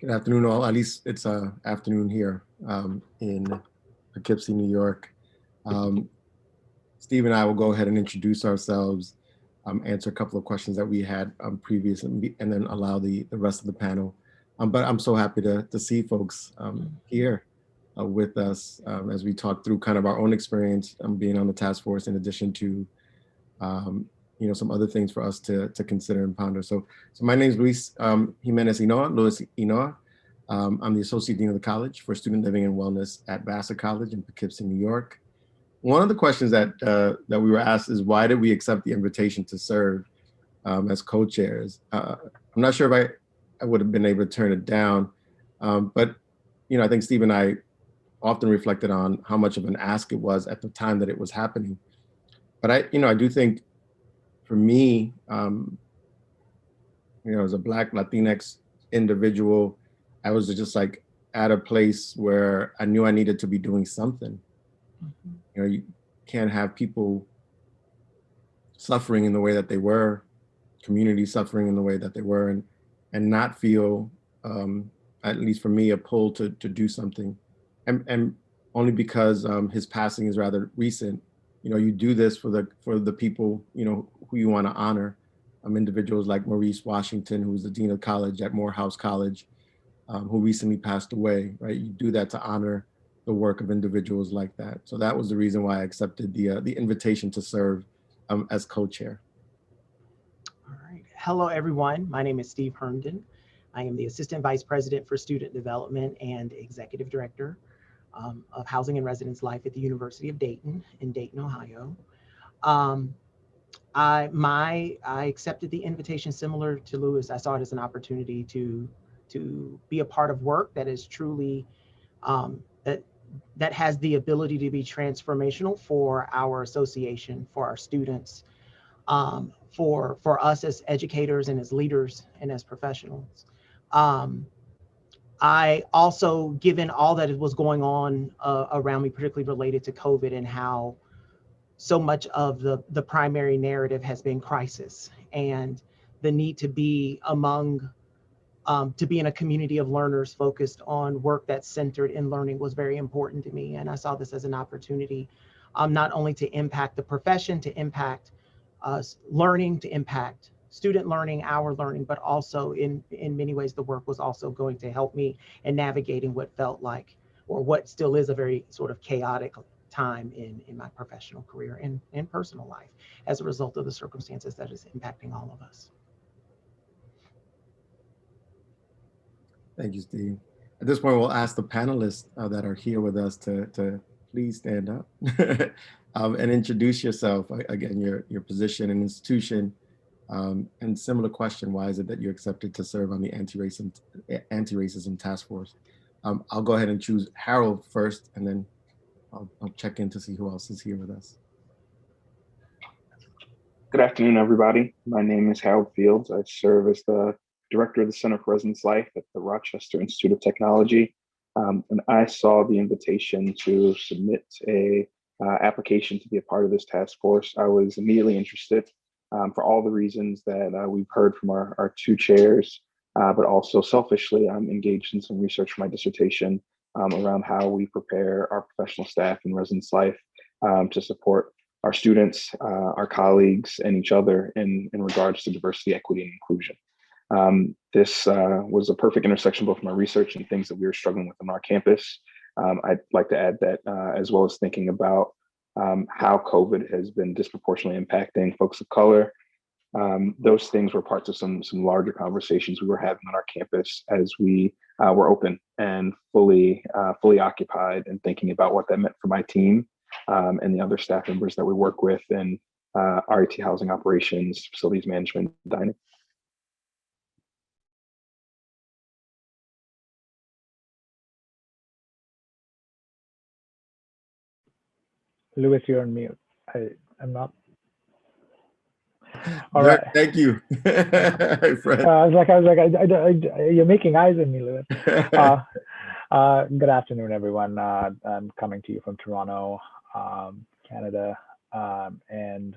Good afternoon, all. At least it's afternoon here in Poughkeepsie, New York. Um, Steve and I will go ahead and introduce ourselves, answer a couple of questions that we had previous, and then allow the rest of the panel. But I'm so happy to see folks here with us as we talk through kind of our own experience being on the task force, in addition to some other things for us to consider and ponder. So my name is Luis Jimenez Inoa, Luis Inoa. I'm the Associate Dean of the College for Student Living and Wellness at Vassar College in Poughkeepsie, New York. One of the questions that we were asked is, why did we accept the invitation to serve as co-chairs? I'm not sure if I would have been able to turn it down, but I think Steve and I often reflected on how much of an ask it was at the time that it was happening. But I do think, for me, as a Black Latinx individual, I was just like at a place where I knew I needed to be doing something. You can't have people suffering in the way that they were, community suffering in the way that they were, and not feel, at least for me, a pull to do something. And only because his passing is rather recent. You do this for the people, who you want to honor. Individuals like Maurice Washington, who was the Dean of College at Morehouse College, who recently passed away, right? You do that to honor the work of individuals like that. So that was the reason why I accepted the invitation to serve as co-chair. All right. Hello, everyone. My name is Steve Herndon. I am the Assistant Vice President for Student Development and Executive Director of Housing and Residence Life at the University of Dayton in Dayton, Ohio. Um, I accepted the invitation similar to Lewis. I saw it as an opportunity to be a part of work that is truly that has the ability to be transformational for our association, for our students, for us as educators and as leaders and as professionals. Um, I also, given all that was going on around me, particularly related to COVID and how so much of the primary narrative has been crisis, and the need to be to be in a community of learners focused on work that's centered in learning was very important to me. And I saw this as an opportunity not only to impact the profession, to impact learning, to impact student learning, our learning, but also in many ways, the work was also going to help me in navigating what felt like, or what still is a very sort of chaotic time in my professional career and personal life as a result of the circumstances that is impacting all of us. Thank you, Steve. At this point, we'll ask the panelists that are here with us to please stand up and introduce yourself. Again, your position and institution, and similar question: why is it that you accepted to serve on the anti-racism task force? I'll go ahead and choose Harold first, and then I'll check in to see who else is here with us. Good afternoon, everybody. My name is Harold Fields. I serve as the Director of the Center for Residence Life at the Rochester Institute of Technology. And I saw the invitation to submit a application to be a part of this task force. I was immediately interested for all the reasons that we've heard from our two chairs, but also selfishly, I'm engaged in some research for my dissertation around how we prepare our professional staff in residence life to support our students, our colleagues, and each other in regards to diversity, equity, and inclusion. This was a perfect intersection, both my research and things that we were struggling with on our campus. I'd like to add that, as well as thinking about how COVID has been disproportionately impacting folks of color, those things were parts of some larger conversations we were having on our campus as we were open and fully occupied and thinking about what that meant for my team and the other staff members that we work with in RET housing operations, facilities management, dining. Lewis, you're on mute. I'm not. All right. Thank you, Fred. I was like, you're making eyes at me, Lewis. Good afternoon, everyone. I'm coming to you from Toronto, Canada, and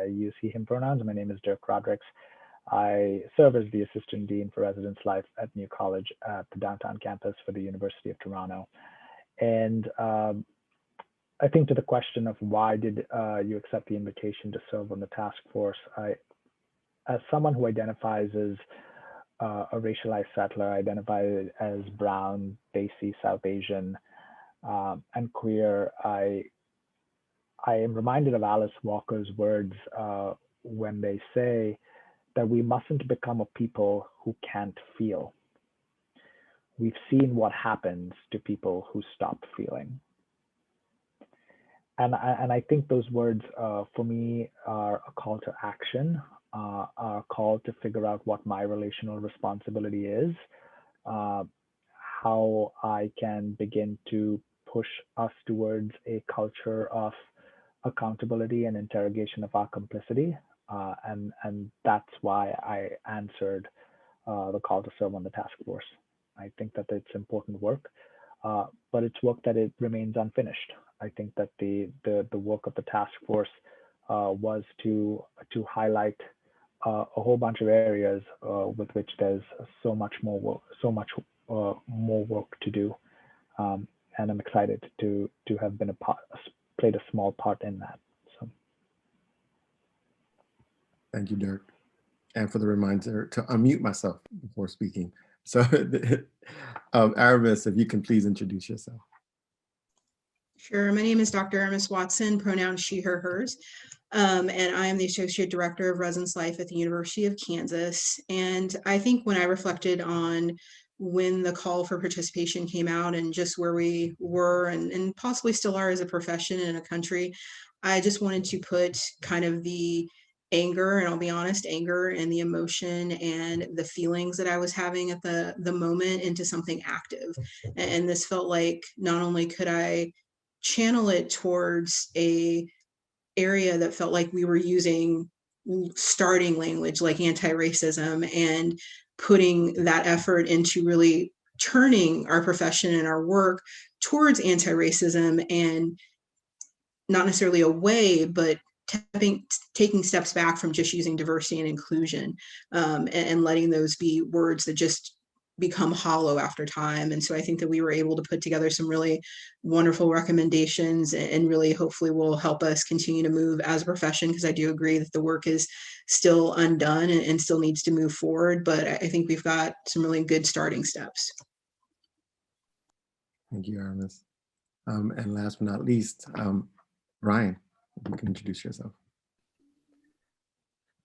use he/him pronouns. My name is Dirk Rodricks. I serve as the Assistant Dean for Residence Life at New College at the downtown campus for the University of Toronto. And I think to the question of why did you accept the invitation to serve on the task force, as someone who identifies as a racialized settler, identify as brown, Desi, South Asian, and queer, I am reminded of Alice Walker's words when they say that we mustn't become a people who can't feel. We've seen what happens to people who stop feeling. And I think those words for me are a call to action, a call to figure out what my relational responsibility is, how I can begin to push us towards a culture of accountability and interrogation of our complicity. And that's why I answered the call to serve on the task force. I think that it's important work, but it's work that it remains unfinished. I think that the work of the task force was to highlight a whole bunch of areas with which there's so much more work to do, and I'm excited to have been played a small part in that. So, thank you, Dirk, and for the reminder to unmute myself before speaking. So, Aramis, if you can please introduce yourself. Sure. My name is Dr. Aramis Watson, pronouns she, her, hers. And I am the Associate Director of Residence Life at the University of Kansas. And I think when I reflected on when the call for participation came out and just where we were and possibly still are as a profession in a country, I just wanted to put kind of the anger, and I'll be honest, anger and the emotion and the feelings that I was having at the moment into something active. And this felt like not only could I channel it towards a area that felt like we were using starting language like anti-racism and putting that effort into really turning our profession and our work towards anti-racism and not necessarily away, but taking steps back from just using diversity and inclusion, and letting those be words that just become hollow after time. And so I think that we were able to put together some really wonderful recommendations and really hopefully will help us continue to move as a profession, because I do agree that the work is still undone and still needs to move forward. But I think we've got some really good starting steps. Thank you, Aramis. And last but not least, Ryan, if you can introduce yourself.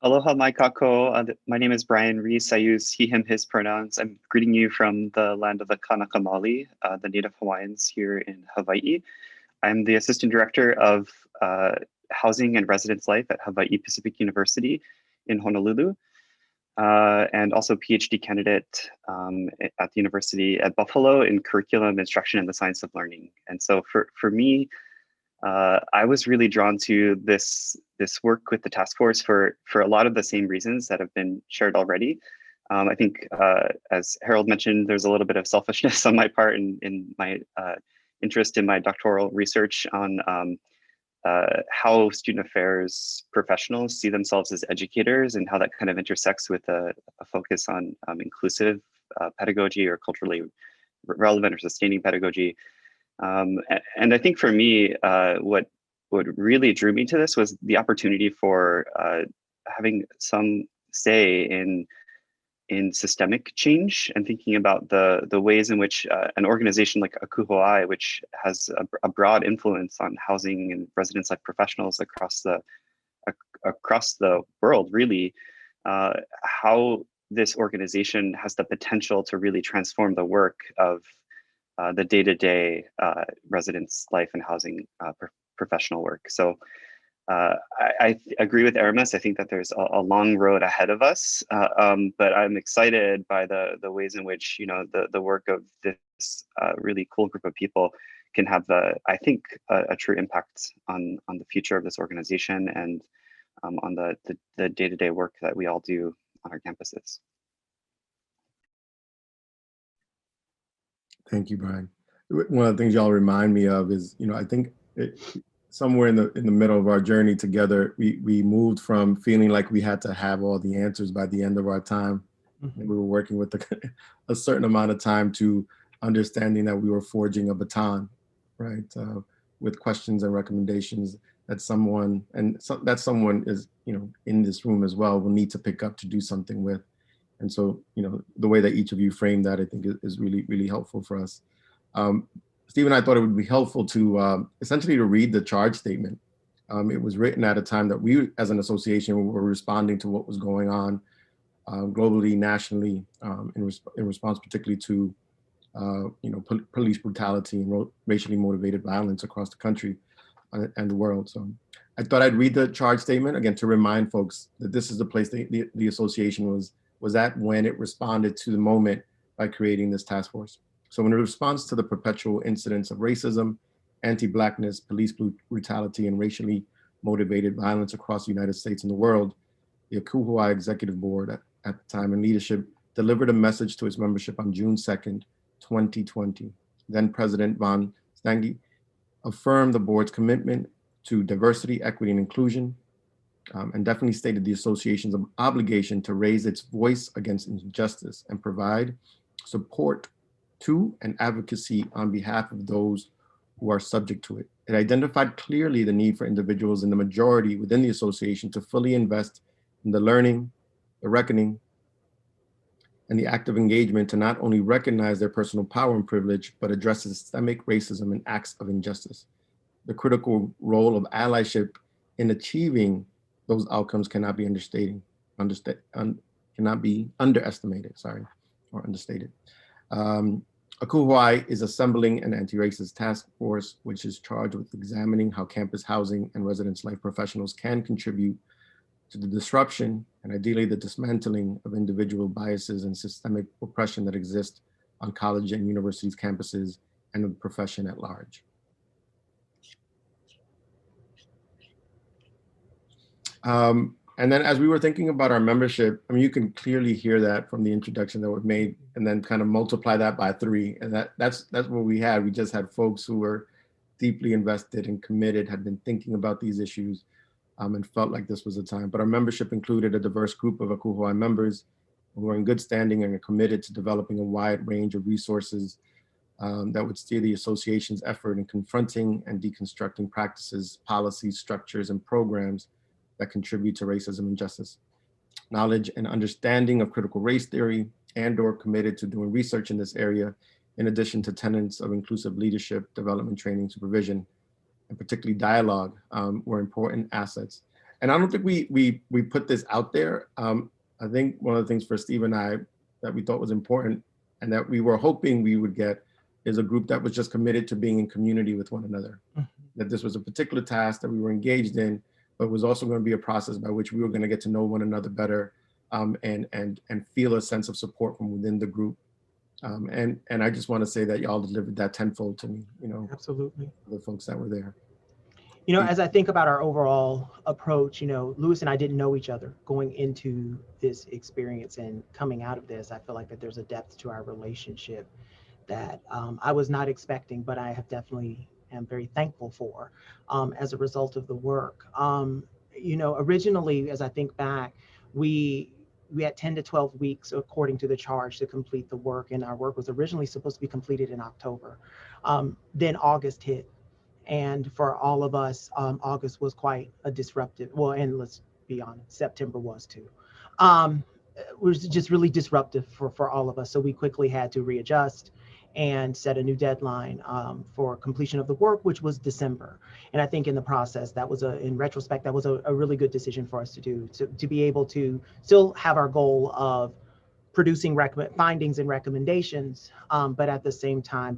Aloha mai kako. My name is Brian Reese. I use he, him, his pronouns. I'm greeting you from the land of the Kanaka Maoli, the Native Hawaiians here in Hawaii. I'm the Assistant Director of Housing and Residence Life at Hawaii Pacific University in Honolulu, and also PhD candidate at the University at Buffalo in Curriculum, Instruction, and the Science of Learning. And so for me, I was really drawn to this work with the task force for a lot of the same reasons that have been shared already. I think, as Harold mentioned, there's a little bit of selfishness on my part in my interest in my doctoral research on how student affairs professionals see themselves as educators and how that kind of intersects with a focus on inclusive pedagogy or culturally relevant or sustaining pedagogy. And I think for me, what really drew me to this was the opportunity for having some say in systemic change and thinking about the ways in which an organization like ACUHO-I, which has a broad influence on housing and residence life professionals across the world, really, how this organization has the potential to really transform the work of the day-to-day residence life and housing professional work. So I agree with Aramis. I think that there's a long road ahead of us, but I'm excited by the ways in which the work of this really cool group of people can have I think a true impact on the future of this organization and on the day-to-day work that we all do on our campuses. Thank you, Brian. One of the things y'all remind me of is, I think somewhere in the middle of our journey together, we moved from feeling like we had to have all the answers by the end of our time. Mhm. And we were working with a certain amount of time to understanding that we were forging a baton, right? With questions and recommendations that someone, that someone is, in this room as well, will need to pick up to do something with. And so, the way that each of you framed that, I think is really, really helpful for us. Steve and I thought it would be helpful to essentially to read the charge statement. It was written at a time that we, as an association, were responding to what was going on globally, nationally, in response particularly to police brutality and racially motivated violence across the country and the world. So I thought I'd read the charge statement again to remind folks that this is the place the association was at when it responded to the moment by creating this task force. So in response to the perpetual incidents of racism, anti-Blackness, police brutality, and racially motivated violence across the United States and the world, the ACUHO-I Executive Board at the time and leadership delivered a message to its membership on June 2nd, 2020. Then President Von Stange affirmed the board's commitment to diversity, equity, and inclusion, and definitely stated the association's obligation to raise its voice against injustice and provide support to and advocacy on behalf of those who are subject to it. It identified clearly the need for individuals in the majority within the association to fully invest in the learning, the reckoning, and the active engagement to not only recognize their personal power and privilege, but address systemic racism and acts of injustice. The critical role of allyship in achieving those outcomes cannot be underestimated, or understated. ACUHO-I is assembling an anti-racist task force, which is charged with examining how campus housing and residence life professionals can contribute to the disruption and ideally the dismantling of individual biases and systemic oppression that exist on college and universities campuses and the profession at large. And then as we were thinking about our membership, I mean, you can clearly hear that from the introduction that was made, and then kind of multiply that by 3. And that's what we had. We just had folks who were deeply invested and committed, had been thinking about these issues, and felt like this was the time. But our membership included a diverse group of ACUHO-I members who were in good standing and are committed to developing a wide range of resources that would steer the association's effort in confronting and deconstructing practices, policies, structures, and programs that contribute to racism and justice. Knowledge and understanding of critical race theory and/or committed to doing research in this area, in addition to tenets of inclusive leadership, development, training, supervision, and particularly dialogue, were important assets. And I don't think we put this out there. I think one of the things for Steve and I that we thought was important and that we were hoping we would get is a group that was just committed to being in community with one another. Mm-hmm. That this was a particular task that we were engaged in, but was also going to be a process by which we were going to get to know one another better, and feel a sense of support from within the group. And I just want to say that y'all delivered that tenfold to me, Absolutely. The folks that were there. As I think about our overall approach, Lewis and I didn't know each other going into this experience, and coming out of this, I feel like that there's a depth to our relationship that I was not expecting, but I have definitely am very thankful for as a result of the work. Originally, as I think back, we had 10 to 12 weeks according to the charge to complete the work, and our work was originally supposed to be completed in October. Then August hit, and for all of us, August was quite a disruptive, and let's be honest, September was too. It was just really disruptive for all of us, so we quickly had to readjust and set a new deadline for completion of the work, which was December. And I think in the process, in retrospect, that was a really good decision for us to do, to be able to still have our goal of producing findings and recommendations, but at the same time,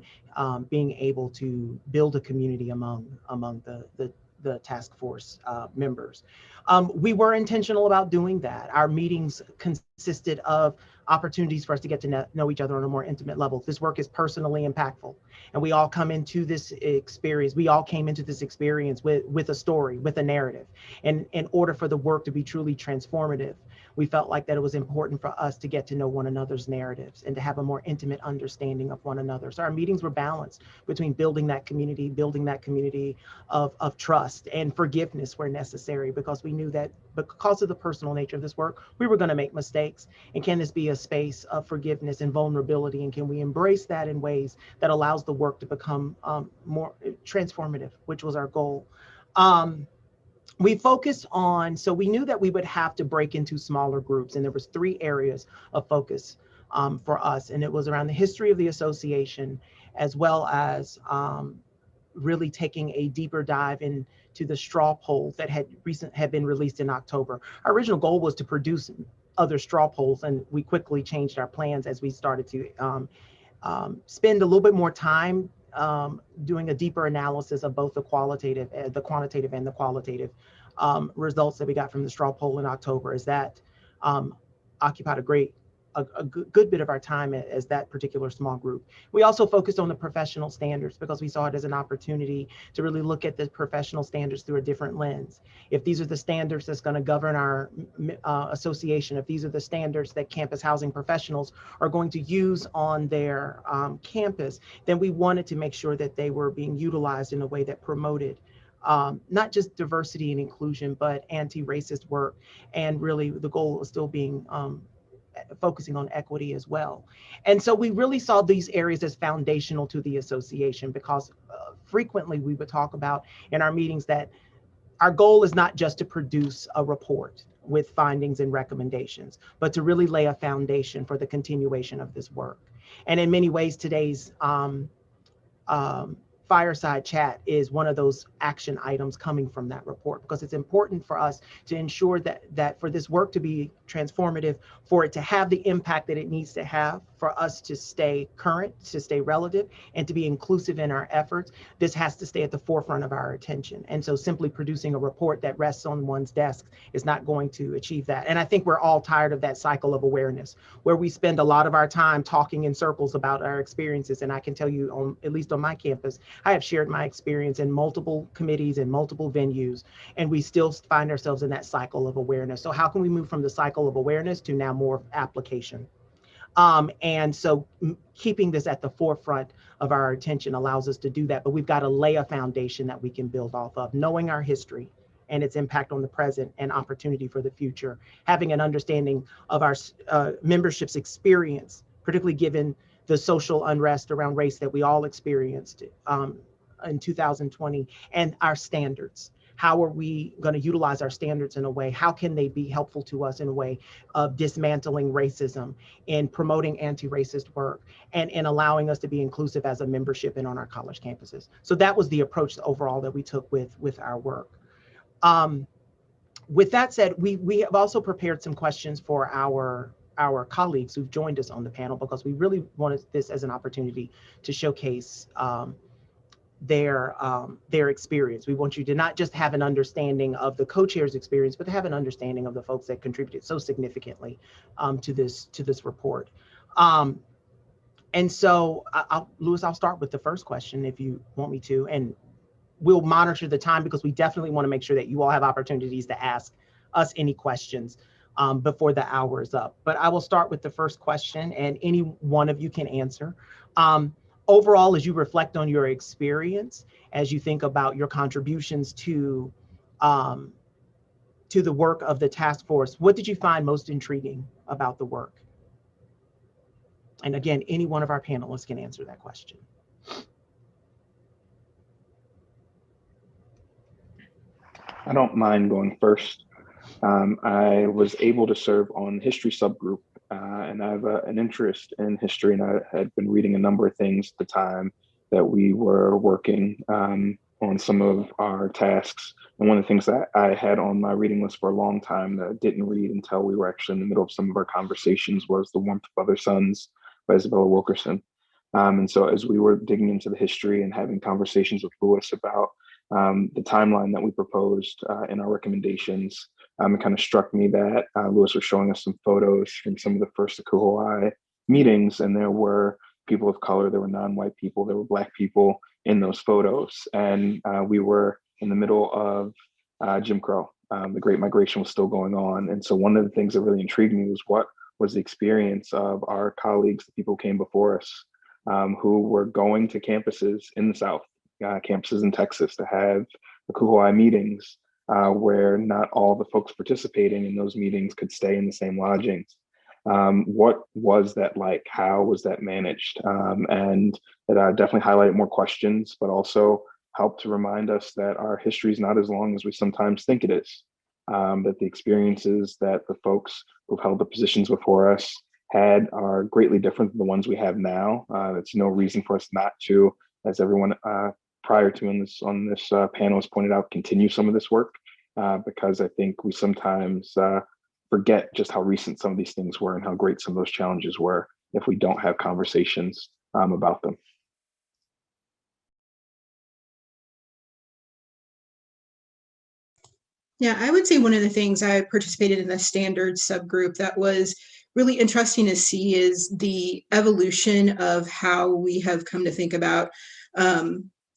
being able to build a community among the task force members. We were intentional about doing that. Our meetings consisted of opportunities for us to get to know each other on a more intimate level. This work is personally impactful, and we all come into this experience. We all came into this experience with a story, with a narrative. And in order for the work to be truly transformative, We felt like that it was important for us to get to know one another's narratives and to have a more intimate understanding of one another. So our meetings were balanced between building that community of trust and forgiveness where necessary, because we knew that because of the personal nature of this work, we were going to make mistakes. And can this be a space of forgiveness and vulnerability? And can we embrace that in ways that allows the work to become more transformative, which was our goal. We focused on, so we knew that we would have to break into smaller groups, and there was 3 areas of focus for us, and it was around the history of the association, as well as really taking a deeper dive into the straw polls that had been released in October. Our original goal was to produce other straw polls, and we quickly changed our plans as we started to spend a little bit more time doing a deeper analysis of both the quantitative and the qualitative results that we got from the straw poll in October, as that occupied a good bit of our time as that particular small group. We also focused on the professional standards because we saw it as an opportunity to really look at the professional standards through a different lens. If these are the standards that's going to govern our association, if these are the standards that campus housing professionals are going to use on their campus, then we wanted to make sure that they were being utilized in a way that promoted not just diversity and inclusion, but anti-racist work. And really the goal was still being focusing on equity as well. And so we really saw these areas as foundational to the association, because frequently we would talk about in our meetings that our goal is not just to produce a report with findings and recommendations, but to really lay a foundation for the continuation of this work. And in many ways, today's Fireside chat is one of those action items coming from that report, because it's important for us to ensure that for this work to be transformative, for it to have the impact that it needs to have, for us to stay current, to stay relative, and to be inclusive in our efforts, this has to stay at the forefront of our attention. And so simply producing a report that rests on one's desk is not going to achieve that. And I think we're all tired of that cycle of awareness, where we spend a lot of our time talking in circles about our experiences. And I can tell you, at least on my campus, I have shared my experience in multiple committees and multiple venues, and we still find ourselves in that cycle of awareness. So how can we move from the cycle of awareness to now more application? And so keeping this at the forefront of our attention allows us to do that, but we've got to lay a foundation that we can build off of, knowing our history and its impact on the present and opportunity for the future, having an understanding of our membership's experience, particularly given the social unrest around race that we all experienced in 2020, and our standards. How are we going to utilize our standards in a way? How can they be helpful to us in a way of dismantling racism and promoting anti-racist work and allowing us to be inclusive as a membership and on our college campuses? So that was the approach overall that we took with our work. With that said, we have also prepared some questions for our colleagues who've joined us on the panel, because we really wanted this as an opportunity to showcase their experience. We want you to not just have an understanding of the co-chair's experience, but to have an understanding of the folks that contributed so significantly to this report. And so, Louis, I'll start with the first question if you want me to, and we'll monitor the time because we definitely want to make sure that you all have opportunities to ask us any questions before the hour is up. But I will start with the first question, and any one of you can answer. Overall, as you reflect on your experience, as you think about your contributions to the work of the task force, what did you find most intriguing about the work? And again, any one of our panelists can answer that question. I don't mind going first. I was able to serve on the history subgroup, and I have an interest in history, and I had been reading a number of things at the time that we were working on some of our tasks. And one of the things that I had on my reading list for a long time that I didn't read until we were actually in the middle of some of our conversations was The Warmth of Other Suns by Isabella Wilkerson. And so as we were digging into the history and having conversations with Louis about the timeline that we proposed in our recommendations, it kind of struck me that Louis was showing us some photos from some of the first ACUHO-I meetings, and there were people of color, there were non-white people, there were Black people in those photos. And we were in the middle of Jim Crow The Great Migration was still going on. And so one of the things that really intrigued me was what was the experience of our colleagues, the people who came before us, who were going to campuses in the South, campuses in Texas to have ACUHO-I meetings, where not all the folks participating in those meetings could stay in the same lodgings. What was that like? How was that managed? And it definitely highlighted more questions, but also helped to remind us that our history is not as long as we sometimes think it is. That the experiences that the folks who've held the positions before us had are greatly different than the ones we have now. It's no reason for us not to, as everyone prior to on this panel has pointed out, continue some of this work, because I think we sometimes forget just how recent some of these things were and how great some of those challenges were if we don't have conversations about them. Yeah, I would say one of the things I participated in the standards subgroup that was really interesting to see is the evolution of how we have come to think about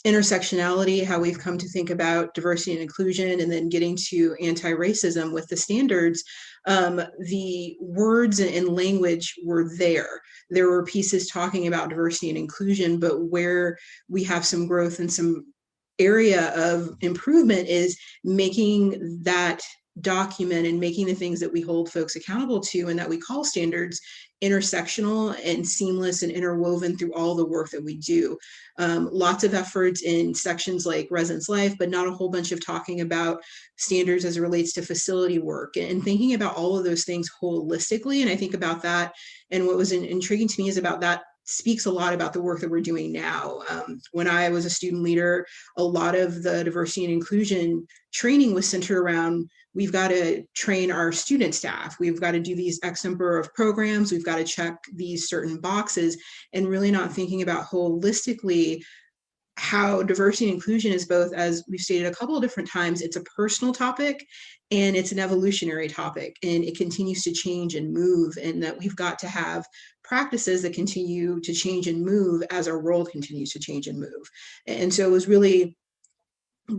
intersectionality, how we've come to think about diversity and inclusion, and then getting to anti-racism with the standards. The words and language were there. There were pieces talking about diversity and inclusion, but where we have some growth and some area of improvement is making that document and making the things that we hold folks accountable to and that we call standards intersectional and seamless and interwoven through all the work that we do. Lots of efforts in sections like Residence Life, but not a whole bunch of talking about standards as it relates to facility work and thinking about all of those things holistically. And I think about that, and what was intriguing to me is about that speaks a lot about the work that we're doing now. When I was a student leader, a lot of the diversity and inclusion training was centered around, we've got to train our student staff. We've got to do these X number of programs. We've got to check these certain boxes, and really not thinking about holistically how diversity and inclusion is both, as we've stated a couple of different times, it's a personal topic and it's an evolutionary topic, and it continues to change and move, and that we've got to have practices that continue to change and move as our world continues to change and move. And so it was really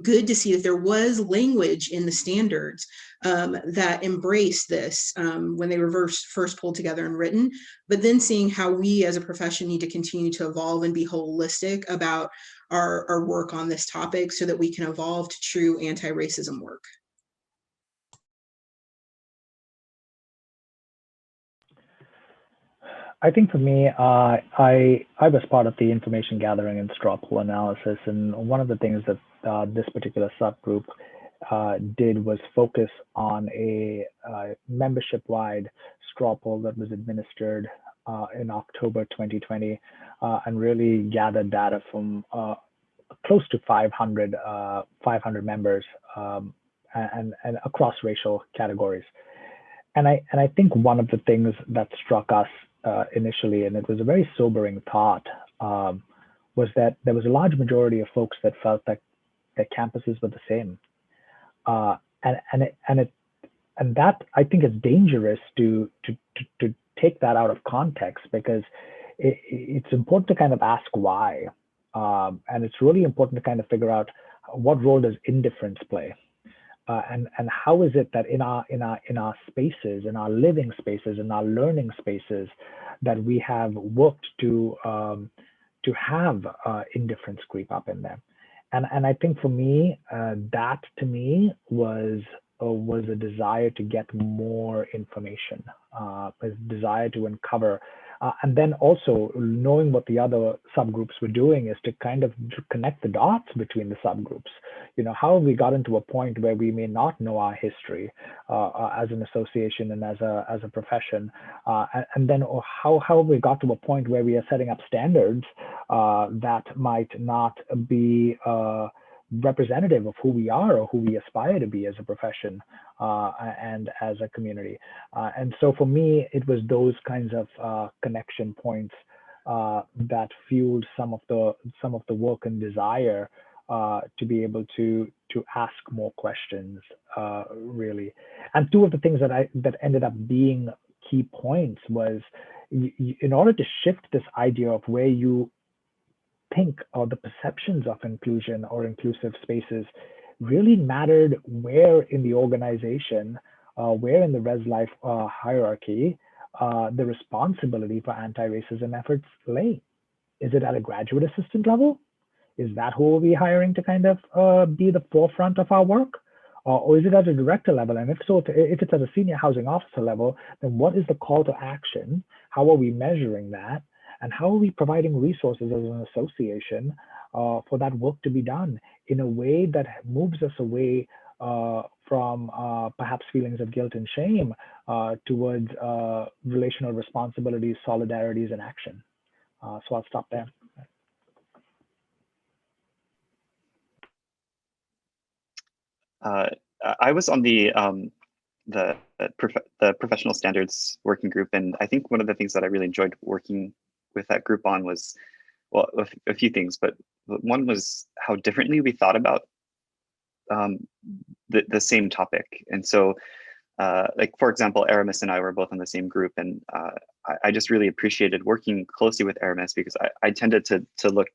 good to see that there was language in the standards that embraced this when they were first pulled together and written, but then seeing how we as a profession need to continue to evolve and be holistic about our work on this topic so that we can evolve to true anti-racism work. I think for me, I was part of the information gathering and straw poll analysis, and one of the things that this particular subgroup did was focus on a membership-wide straw poll that was administered in October 2020, and really gathered data from close to 500 members and across racial categories. And I think one of the things that struck us initially, and it was a very sobering thought, was that there was a large majority of folks that felt that their campuses were the same, and that I think is dangerous to take that out of context, because it's important to kind of ask why, and it's really important to kind of figure out what role does indifference play. And how is it that in our spaces, in our living spaces, in our learning spaces, that we have worked to have indifference creep up in them? And I think for me, that to me was a desire to get more information, a desire to uncover. And then also knowing what the other subgroups were doing is to kind of connect the dots between the subgroups. You know, how have we gotten to a point where we may not know our history as an association and as a profession, and then how have we got to a point where we are setting up standards that might not be representative of who we are or who we aspire to be as a profession and as a community. And so for me, it was those kinds of connection points that fueled some of the work and desire to be able to ask more questions, really. And two of the things that ended up being key points was, in order to shift this idea of where you think or the perceptions of inclusion or inclusive spaces, really mattered where in the organization, where in the res life hierarchy, the responsibility for anti-racism efforts lay. Is it at a graduate assistant level? Is that who we'll be hiring to kind of be the forefront of our work? Or is it at a director level? And if so, if it's at a senior housing officer level, then what is the call to action? How are we measuring that? And how are we providing resources as an association for that work to be done in a way that moves us away from perhaps feelings of guilt and shame towards relational responsibilities, solidarities, and action? So I'll stop there. I was on the professional standards working group, and I think one of the things that I really enjoyed working with that group on was, well, a few things, but one was how differently we thought about the same topic. And so, like, for example, Aramis and I were both in the same group, and I just really appreciated working closely with Aramis because I tended to look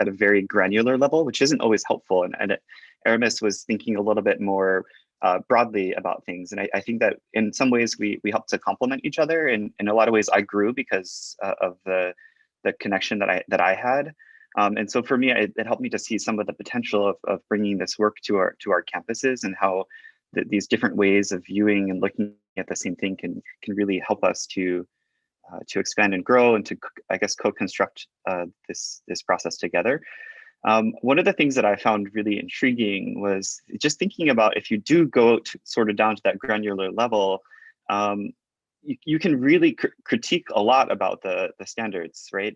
at a very granular level, which isn't always helpful. And Aramis was thinking a little bit more broadly about things. And I think that in some ways we helped to complement each other. And in a lot of ways I grew because of the connection that I had. And so for me, it helped me to see some of the potential of bringing this work to our campuses, and how these different ways of viewing and looking at the same thing can really help us to expand and grow, and to, I guess, co-construct this process together. One of the things that I found really intriguing was just thinking about, if you do go sort of down to that granular level, you can really critique a lot about the standards, right?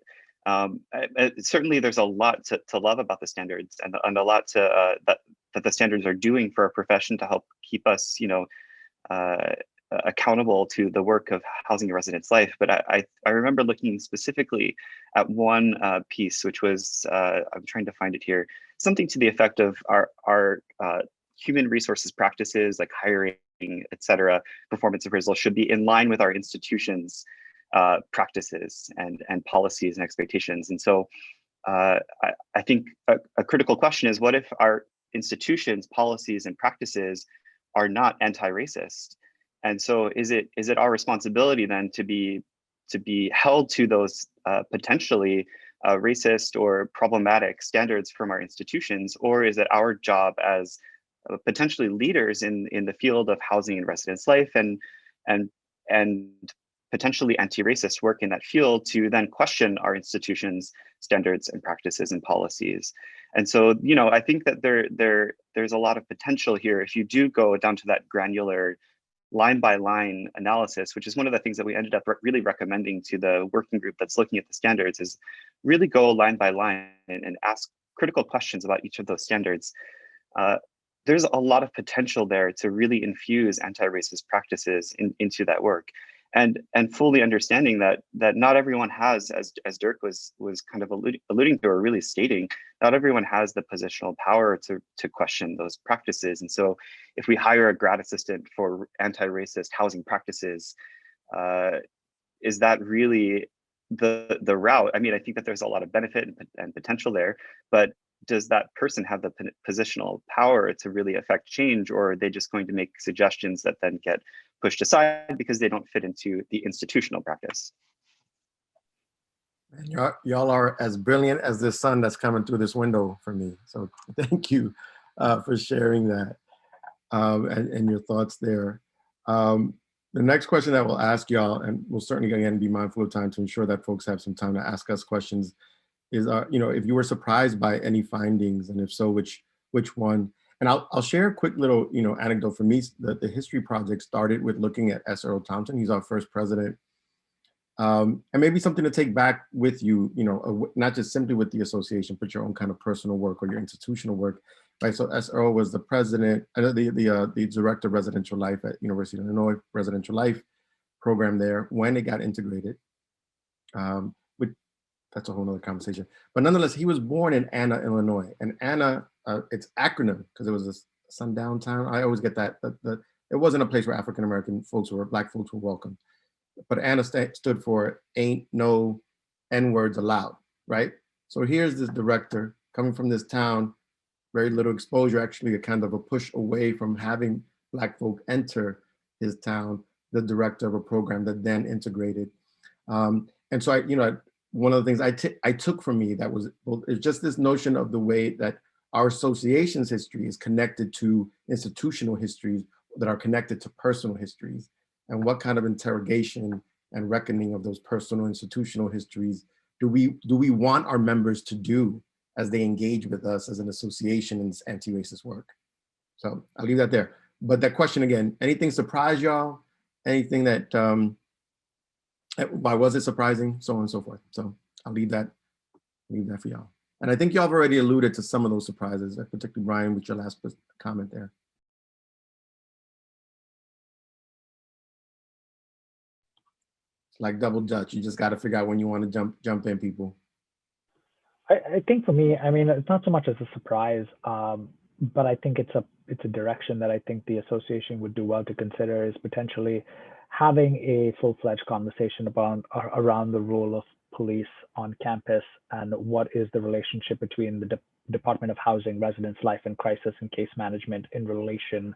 Certainly there's a lot to love about the standards, and a lot to that the standards are doing for our profession to help keep us, accountable to the work of housing and residence life. But I remember looking specifically at one piece, which was, I'm trying to find it here, something to the effect of our human resources practices, like hiring, et cetera, performance appraisal, should be in line with our institutions' practices and policies and expectations. And so I think a critical question is, what if our institutions' policies and practices are not anti-racist? And so is it our responsibility then to be held to those potentially racist or problematic standards from our institutions, or is it our job as potentially leaders in the field of housing and residence life and potentially anti-racist work in that field to then question our institutions' standards and practices and policies? And so, I think that there's a lot of potential here if you do go down to that granular line by line analysis, which is one of the things that we ended up really recommending to the working group that's looking at the standards, is really go line by line and ask critical questions about each of those standards. There's a lot of potential there to really infuse anti-racist practices into that work. And fully understanding that not everyone has, as Dirk was kind of alluding to, or really stating, not everyone has the positional power to question those practices. And so if we hire a grad assistant for anti-racist housing practices, is that really the route? I mean, I think that there's a lot of benefit and potential there, but does that person have the positional power to really affect change, or are they just going to make suggestions that then get pushed aside because they don't fit into the institutional practice? And y'all are as brilliant as the sun that's coming through this window for me. So thank you for sharing that and your thoughts there. The next question that we'll ask y'all, and we'll certainly again be mindful of time to ensure that folks have some time to ask us questions, is if you were surprised by any findings, and if so, which one? And I'll share a quick little anecdote. For me, the history project started with looking at S. Earl Thompson. He's our first president, and maybe something to take back with you, not just simply with the association, but your own kind of personal work or your institutional work, right? So S. Earl was the president, the director of residential life at University of Illinois residential life program there when it got integrated. That's a whole nother conversation. But nonetheless, he was born in Anna, Illinois. And Anna, it's acronym because it was a sundown town. I always get that. It wasn't a place where African-American folks or Black folks were welcome. But Anna stood for ain't no N-words allowed, right? So here's this director coming from this town very little exposure, actually a kind of a push away from having Black folk enter his town, the director of a program that then integrated. And so one of the things I took from me that was, well, it's just this notion of the way that our association's history is connected to institutional histories that are connected to personal histories, and what kind of interrogation and reckoning of those personal institutional histories do we want our members to do as they engage with us as an association in this anti-racist work. So I'll leave that there. But that question again, anything surprise y'all? Anything that, why was it surprising? So on and so forth. So I'll leave that for y'all. And I think y'all have already alluded to some of those surprises, particularly Brian with your last comment there. It's like double Dutch. You just got to figure out when you want to jump in, people. I think for me, I mean, it's not so much as a surprise, but I think it's a direction that I think the association would do well to consider, is potentially having a full-fledged conversation around the role of police on campus and what is the relationship between the Department of Housing, Residence Life and Crisis and Case Management in relation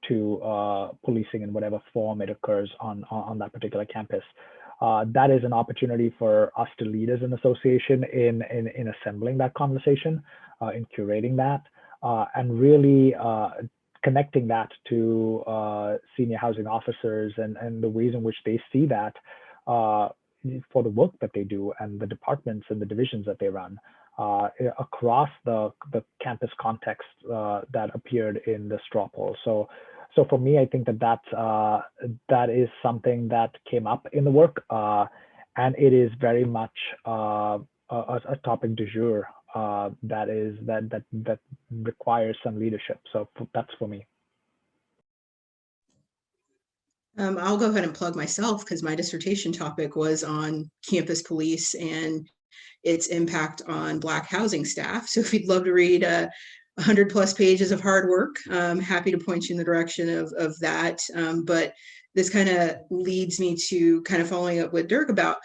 to policing in whatever form it occurs on that particular campus. That is an opportunity for us to lead as an association in assembling that conversation, in curating that, and really connecting that to senior housing officers and the ways in which they see that for the work that they do and the departments and the divisions that they run across the campus context that appeared in the straw poll. So for me, I think that is something that came up in the work, and it is very much a topic du jour that requires some leadership. So that's for me. I'll go ahead and plug myself because my dissertation topic was on campus police and its impact on Black housing staff. So if you'd love to read 100+ pages of hard work, I'm happy to point you in the direction of that. But this kind of leads me to kind of following up with Dirk about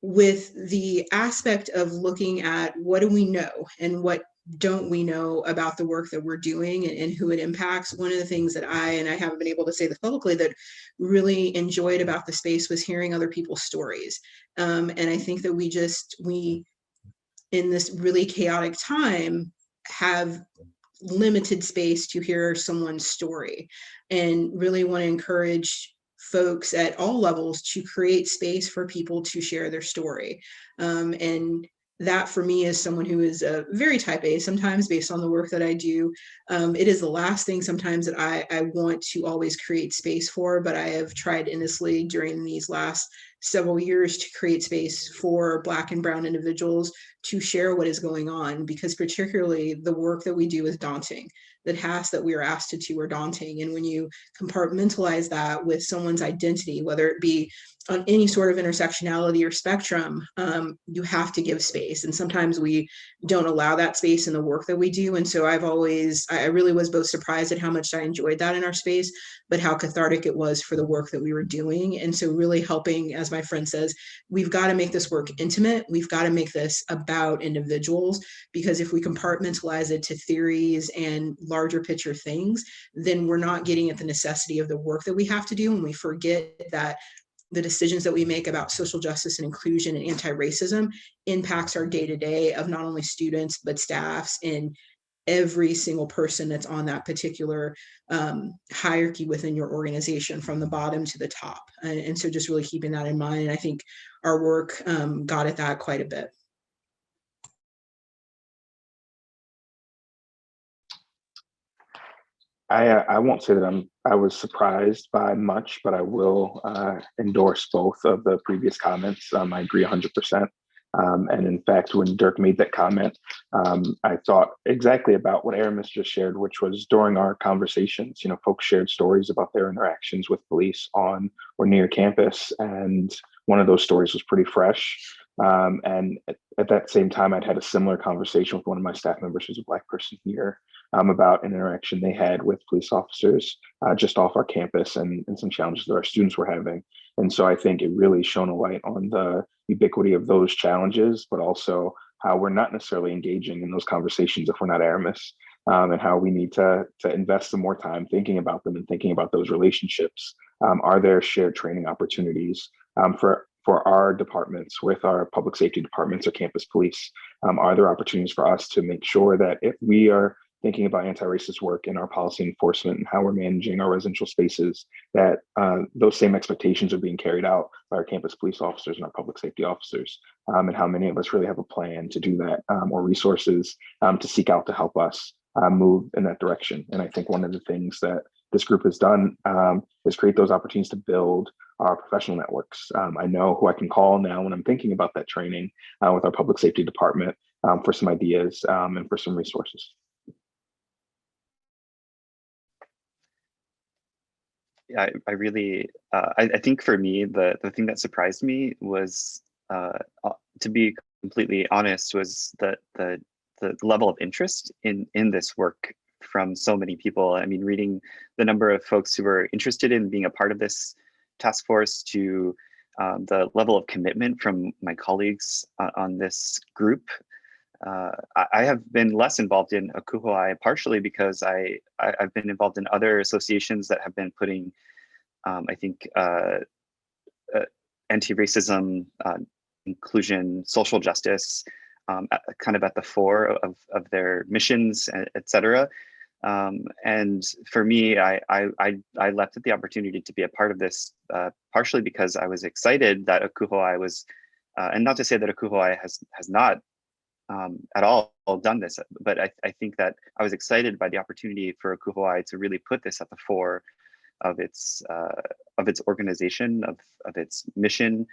with the aspect of looking at what do we know and what don't we know about the work that we're doing and who it impacts. One of the things that I haven't been able to say this publicly, that really enjoyed about the space was hearing other people's stories. And I think that we in this really chaotic time have limited space to hear someone's story, and really want to encourage folks at all levels to create space for people to share their story. And that for me, as someone who is very type A sometimes based on the work that I do, it is the last thing sometimes that I want to always create space for, but I have tried endlessly during these last several years to create space for Black and Brown individuals to share what is going on, because particularly the work that we do is daunting. The tasks that we are asked to do are daunting. And when you compartmentalize that with someone's identity, whether it be on any sort of intersectionality or spectrum, you have to give space. And sometimes we don't allow that space in the work that we do. And so I really was both surprised at how much I enjoyed that in our space, but how cathartic it was for the work that we were doing. And so really helping, as my friend says, we've got to make this work intimate. We've got to make this about individuals, because if we compartmentalize it to theories and larger picture things, then we're not getting at the necessity of the work that we have to do. And we forget that the decisions that we make about social justice and inclusion and anti-racism impacts our day-to-day of not only students, but staffs and every single person that's on that particular hierarchy within your organization, from the bottom to the top. And so just really keeping that in mind. And I think our work got at that quite a bit. I won't say that I was surprised by much, but I will endorse both of the previous comments. I agree 100%. And in fact, when Dirk made that comment, I thought exactly about what Aramis just shared, which was during our conversations, folks shared stories about their interactions with police on or near campus. And one of those stories was pretty fresh. And at that same time, I'd had a similar conversation with one of my staff members who's a Black person here, about an interaction they had with police officers just off our campus and some challenges that our students were having. And so I think it really shone a light on the ubiquity of those challenges, but also how we're not necessarily engaging in those conversations if we're not Aramis. and how we need to invest some more time thinking about them and thinking about those relationships. Are there shared training opportunities for our departments with our public safety departments or campus police? Are there opportunities for us to make sure that if we are thinking about anti-racist work in our policy enforcement and how we're managing our residential spaces, that those same expectations are being carried out by our campus police officers and our public safety officers, and how many of us really have a plan to do that, or resources to seek out to help us move in that direction. And I think one of the things that this group has done is create those opportunities to build our professional networks. I know who I can call now when I'm thinking about that training with our public safety department for some ideas and for some resources. Yeah, I really, I think for me, the thing that surprised me was, to be completely honest, was the level of interest in this work from so many people. I mean, reading the number of folks who were interested in being a part of this task force, to the level of commitment from my colleagues on this group. I have been less involved in ACUHO-I, partially because I've been involved in other associations that have been putting, I think, anti-racism, inclusion, social justice, kind of at the fore of their missions, et cetera. And for me, I leapt at the opportunity to be a part of this, partially because I was excited that ACUHO-I was, and not to say that ACUHO-I has not at all done this, but I think that I was excited by the opportunity for ACUHO-I to really put this at the fore of its organization, of its mission,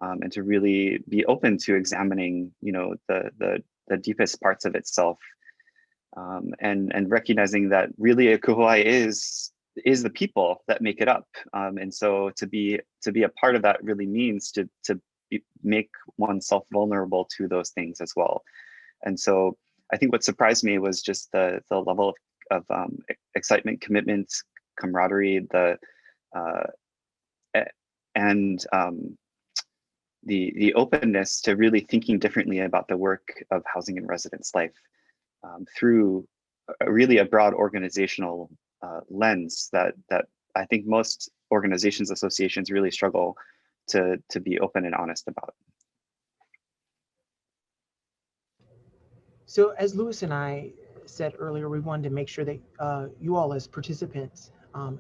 and to really be open to examining, you know, the deepest parts of itself, and recognizing that really ACUHO-I is the people that make it up, and so to be a part of that really means to make oneself vulnerable to those things as well. And so I think what surprised me was just the level of excitement, commitment, camaraderie, and the openness to really thinking differently about the work of housing and residence life through really a broad organizational lens that I think most organizations, associations really struggle to be open and honest about. So as Lewis and I said earlier, we wanted to make sure that you all as participants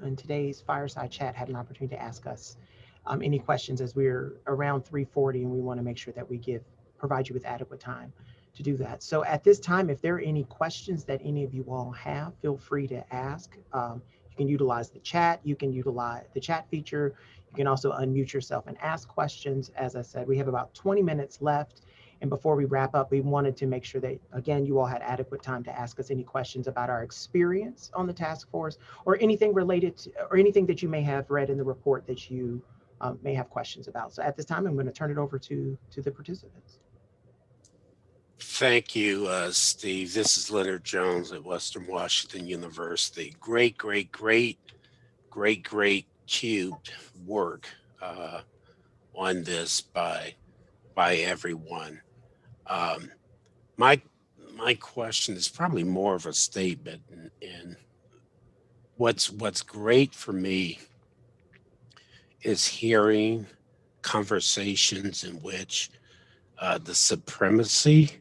in today's Fireside Chat had an opportunity to ask us any questions, as we're around 3:40, and we want to make sure that we provide you with adequate time to do that. So at this time, if there are any questions that any of you all have, feel free to ask. You can utilize the chat. You can utilize the chat feature. You can also unmute yourself and ask questions. As I said, we have about 20 minutes left. And before we wrap up, we wanted to make sure that, again, you all had adequate time to ask us any questions about our experience on the task force, or anything related to, or anything that you may have read in the report that you may have questions about. So at this time, I'm going to turn it over to the participants. Thank you, Steve. This is Leonard Jones at Western Washington University. Great cubed work on this by everyone. My question is probably more of a statement, and what's great for me is hearing conversations in which the supremacy,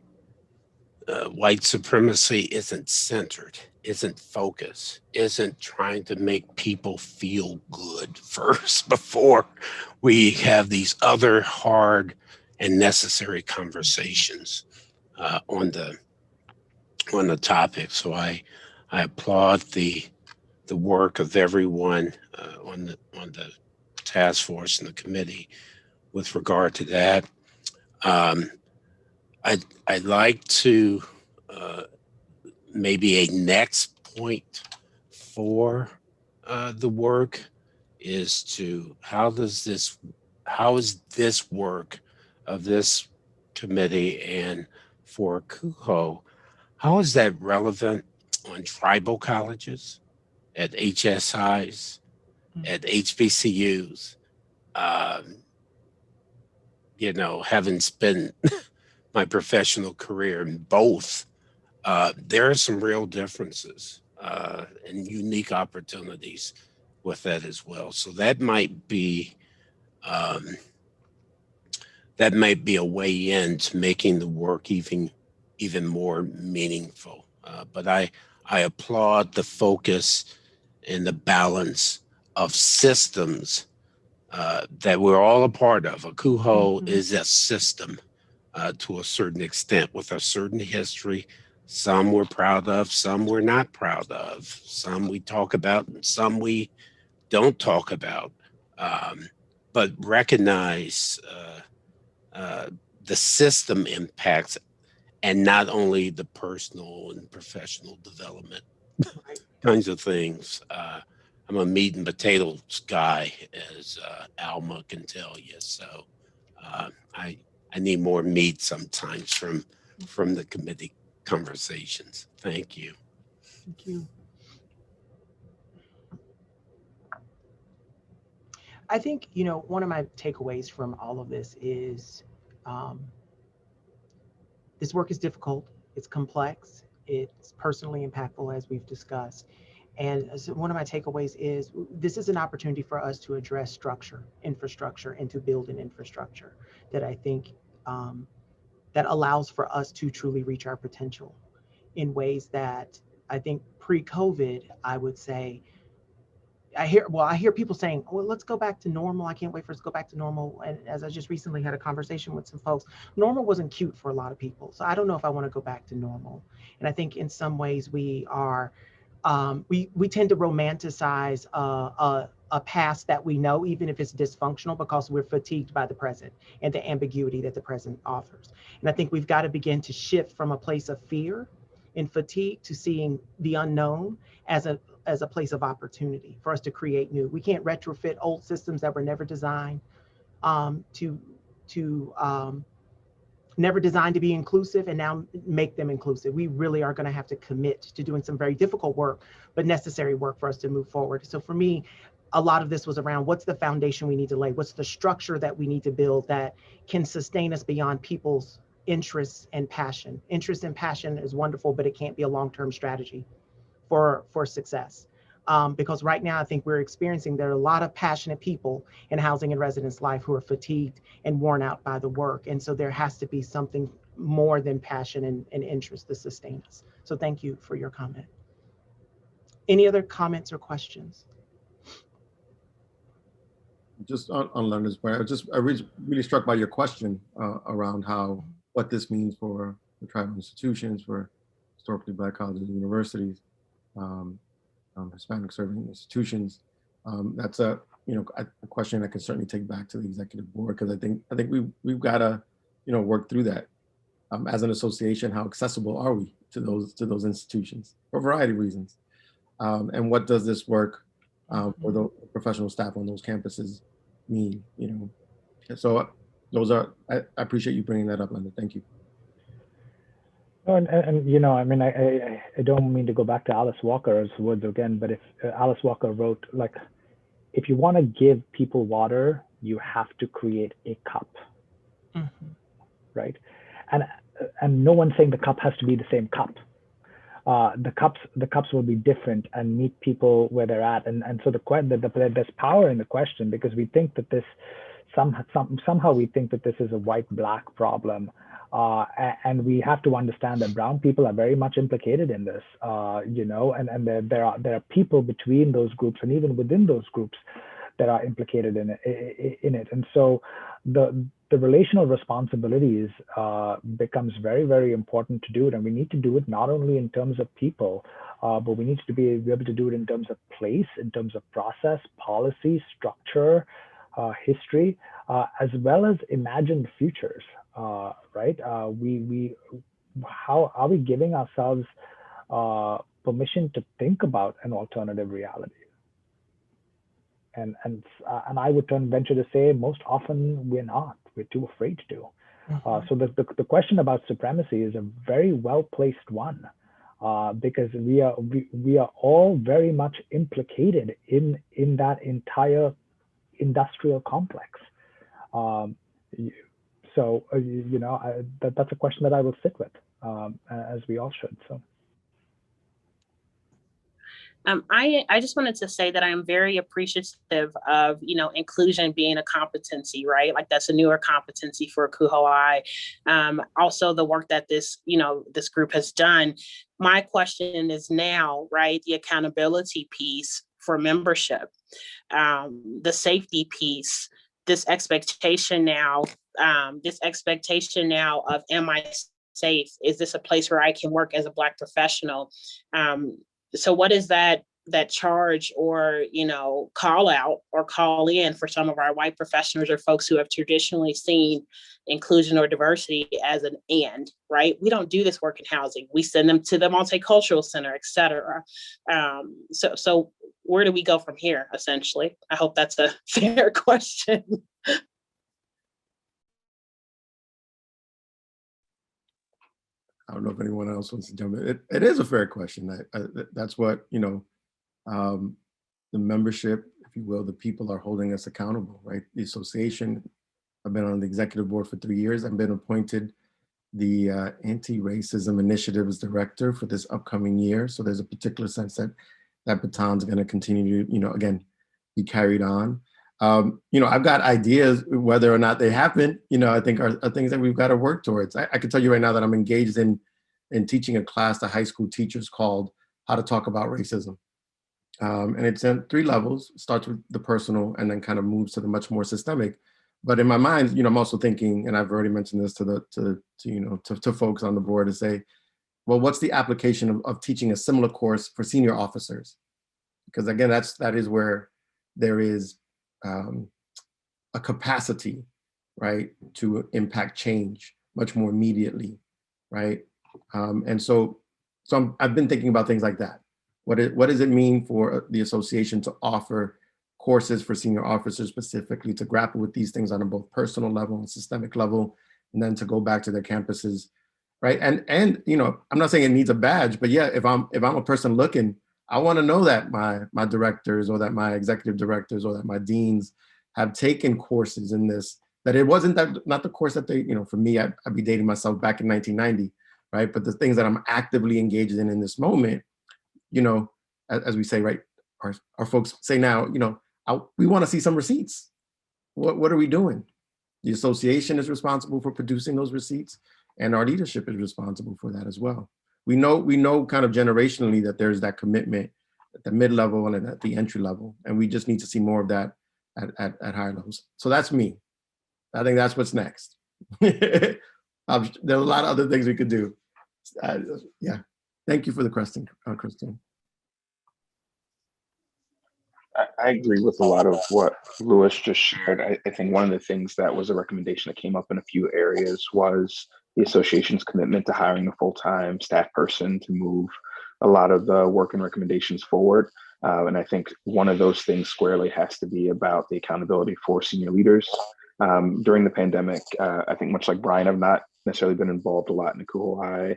white supremacy, isn't centered, isn't focused, isn't trying to make people feel good first before we have these other hard and necessary conversations on the topic. So I applaud the work of everyone on the task force and the committee with regard to that. I'd like to maybe a next point for the work is to how is this work of this committee and for ACUHO, how is that relevant on tribal colleges, at HSIs, at HBCUs? You know, having spent my professional career in both there are some real differences and unique opportunities with that as well. So um, that might be a way into making the work even more meaningful. But I applaud the focus and the balance of systems that we're all a part of. ACUHO is a system to a certain extent with a certain history. Some we're proud of, some we're not proud of, some we talk about, and some we don't talk about. Um, but recognize the system impacts and not only the personal and professional development kinds of things. I'm a meat and potatoes guy, as Alma can tell you. So I need more meat sometimes from the committee conversations. Thank you. Thank you. I think, one of my takeaways from all of this is um, this work is difficult, it's complex, it's personally impactful, as we've discussed. And so one of my takeaways is this is an opportunity for us to address structure, infrastructure, and to build an infrastructure that I think that allows for us to truly reach our potential in ways that I think pre-COVID, I would say, I hear people saying, well, let's go back to normal. I can't wait for us to go back to normal. And as I just recently had a conversation with some folks, normal wasn't cute for a lot of people. So I don't know if I want to go back to normal. And I think in some ways we are, we tend to romanticize a past that we know, even if it's dysfunctional, because we're fatigued by the present and the ambiguity that the present offers. And I think we've got to begin to shift from a place of fear and fatigue to seeing the unknown as a place of opportunity for us to create new. We can't retrofit old systems that were never designed to never designed to be inclusive and now make them inclusive. We really are going to have to commit to doing some very difficult work, but necessary work for us to move forward. So for me, a lot of this was around what's the foundation we need to lay? What's the structure that we need to build that can sustain us beyond people's interests and passion? Interest and passion is wonderful, but it can't be a long-term strategy for success. Because right now, I think we're experiencing there are a lot of passionate people in housing and residence life who are fatigued and worn out by the work. And so there has to be something more than passion and interest to sustain us. So thank you for your comment. Any other comments or questions? Just on Leonard's point, I really struck by your question around what this means for the tribal institutions, for historically Black colleges and universities, Hispanic serving institutions. That's a question I can certainly take back to the executive board, because I think we've got to work through that as an association. How accessible are we to those institutions for a variety of reasons, and what does this work for the professional staff on those campuses mean? So those are, I appreciate you bringing that up, Linda. Thank you. And I mean, I don't mean to go back to Alice Walker's words again, but if Alice Walker wrote, like, if you want to give people water, you have to create a cup, right? And no one's saying the cup has to be the same cup. The cups will be different and meet people where they're at, and so there's power in the question, because we think that this somehow we think that this is a white-black problem. And we have to understand that brown people are very much implicated in this, and there are people between those groups and even within those groups that are implicated in it. And so the relational responsibilities becomes very, very important to do it. And we need to do it not only in terms of people, but we need to be able to do it in terms of place, in terms of process, policy, structure, history, as well as imagined futures. Right? How are we giving ourselves permission to think about an alternative reality? And I would venture to say most often we're not. We're too afraid to. So the question about supremacy is a very well placed one, because we are all very much implicated in that entire industrial complex. So that's a question that I will sit with as we all should. So. I just wanted to say that I am very appreciative of, inclusion being a competency, right? Like that's a newer competency for ACUHO-I. Also the work that this group has done. My question is now, right, the accountability piece for membership, the safety piece, this expectation now of, am I safe? Is this a place where I can work as a Black professional? So what is that charge or, call out or call in for some of our white professionals or folks who have traditionally seen inclusion or diversity as an and, right? We don't do this work in housing. We send them to the multicultural center, et cetera. So where do we go from here, essentially? I hope that's a fair question. I don't know if anyone else wants to jump in. It is a fair question. That's what, the membership, if you will, the people are holding us accountable, right? The association, I've been on the executive board for 3 years. I've been appointed the Anti-Racism Initiatives Director for this upcoming year. So there's a particular sense that that baton's going to continue to, again, be carried on. I've got ideas, whether or not they happen, I think are things that we've got to work towards. I can tell you right now that I'm engaged in teaching a class to high school teachers called How to Talk About Racism. And it's in 3 levels. It starts with the personal and then kind of moves to the much more systemic. But in my mind, I'm also thinking, and I've already mentioned this to folks on the board, to say, well, what's the application of teaching a similar course for senior officers? Because again, that is where there is a capacity, right, to impact change much more immediately, right? And so I've been thinking about things like that. What does it mean for the association to offer courses for senior officers specifically to grapple with these things on a both personal level and systemic level, and then to go back to their campuses, right? And I'm not saying it needs a badge, but yeah, if I'm a person looking, I want to know that my directors or that my executive directors or that my deans have taken courses in this, that it wasn't not the course that they, for me, I'd be dating myself back in 1990, right? But the things that I'm actively engaged in this moment, as we say, right, our folks say now, we want to see some receipts. What are we doing? The association is responsible for producing those receipts, and our leadership is responsible for that as well. We know kind of generationally that there's that commitment at the mid-level and at the entry level, and we just need to see more of that at higher levels. So that's me. I think that's what's next. There's a lot of other things we could do. Yeah. Thank you for the question, Christine. I agree with a lot of what Louis just shared. I think one of the things that was a recommendation that came up in a few areas was the association's commitment to hiring a full-time staff person to move a lot of the work and recommendations forward. And I think one of those things squarely has to be about the accountability for senior leaders. During the pandemic, I think much like Brian, I've not necessarily been involved a lot in ACUHO-I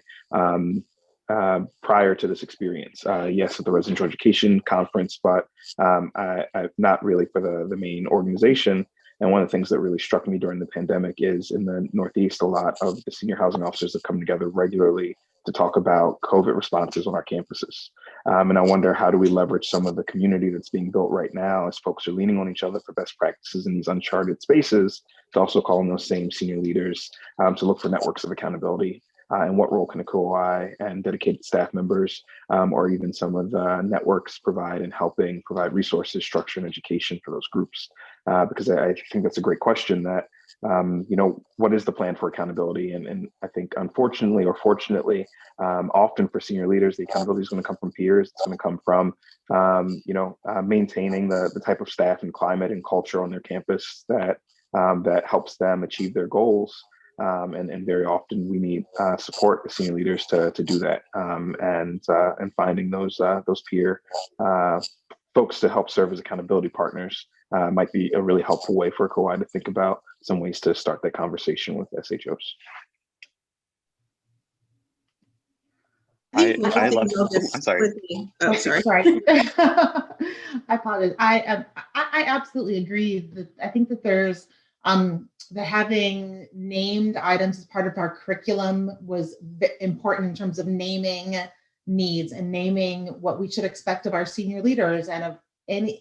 prior to this experience. Yes, at the residential education conference, but I'm not really for the main organization. And one of the things that really struck me during the pandemic is in the Northeast, a lot of the senior housing officers have come together regularly to talk about COVID responses on our campuses. And I wonder, how do we leverage some of the community that's being built right now as folks are leaning on each other for best practices in these uncharted spaces to also call on those same senior leaders to look for networks of accountability. And what role can ACUHO-I and dedicated staff members or even some of the networks provide in helping provide resources, structure, and education for those groups? Because I think that's a great question that, what is the plan for accountability? And I think unfortunately or fortunately, often for senior leaders, the accountability is going to come from peers. It's going to come from, maintaining the type of staff and climate and culture on their campus that helps them achieve their goals. And very often we need support the senior leaders to do that, and finding those peer folks to help serve as accountability partners might be a really helpful way for ACUHO-I to think about some ways to start that conversation with SHOs. I love. I'm sorry. Oh, sorry. I apologize. I absolutely agree that I think that there's The having named items as part of our curriculum was important in terms of naming needs and naming what we should expect of our senior leaders and of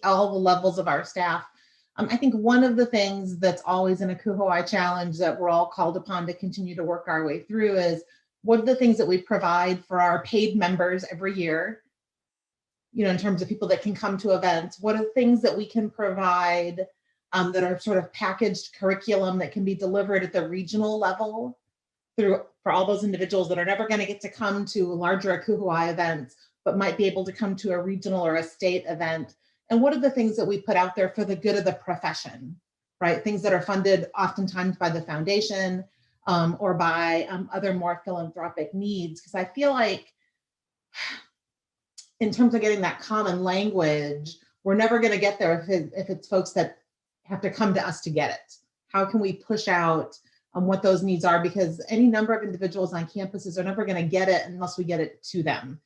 all the levels of our staff. I think one of the things that's always an ACUHO-I challenge that we're all called upon to continue to work our way through is what are the things that we provide for our paid members every year, you know, in terms of people that can come to events. What are things that we can provide that are sort of packaged curriculum that can be delivered at the regional level for all those individuals that are never going to get to come to larger ACUHO-I events, but might be able to come to a regional or a state event. And what are the things that we put out there for the good of the profession, right? Things that are funded oftentimes by the foundation or by other more philanthropic needs. Because I feel like in terms of getting that common language, we're never going to get there if it's folks that have to come to us to get it. How can we push out what those needs are? Because any number of individuals on campuses are never going to get it unless we get it to them.